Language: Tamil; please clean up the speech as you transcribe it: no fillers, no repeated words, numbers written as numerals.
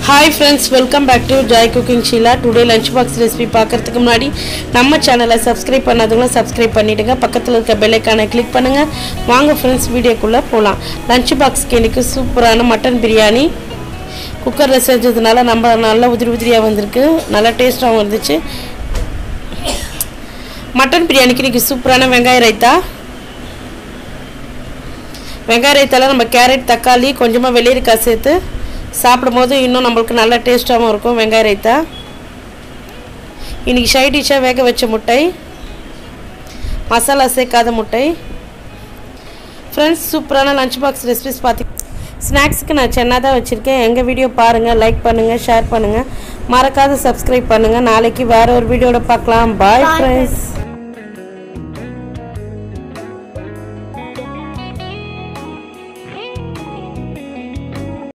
Hi friends, welcome back to Joy Cooking Sheila. Today lunch box recipe பார்க்கிறதுக்கு முன்னாடி நம்ம சேனலை subscribe பண்ணாதவங்க subscribe பண்ணிடுங்க. பக்கத்துல இருக்க bell icon-ஐ click பண்ணுங்க. வாங்க friends வீடியோக்குள்ள போலாம். லஞ்ச் பாக்ஸ்க்கு இன்னைக்கு சூப்பரான மட்டன் பிரியாணி குக்கர்ல செஞ்சதுனால நம்ம நல்ல உதிரியா வந்திருக்கு. நல்ல டேஸ்டாவும் இருந்துச்சு. மட்டன் பிரியாணிக்கு இன்னைக்கு சூப்பரான வெங்காய ரைத்தா. வெங்காய ரைத்தால நம்ம கேரட், தக்காளி, கொஞ்சமா வெள்ளரிக்காய் சேர்த்து சாப்பிடும்போது இன்னும் நமக்கு நல்ல டேஸ்டாவும் இருக்கும் வெங்காய ரைத்தா. இன்னைக்கு சைட் டிஷ்ஷா வேக வச்ச முட்டை, மசாலா சேர்க்காத முட்டை. ஃப்ரெண்ட்ஸ் சூப்பரான லஞ்ச் பாக்ஸ் ரெசிபிஸ் பார்த்து ஸ்நாக்ஸ்க்கு நான் சென்னா தான் வச்சுருக்கேன். எங்கள் வீடியோ பாருங்கள், லைக் பண்ணுங்கள், ஷேர் பண்ணுங்கள், மறக்காத சப்ஸ்கிரைப் பண்ணுங்கள். நாளைக்கு வேறு ஒரு வீடியோட பார்க்கலாம். Bye friends.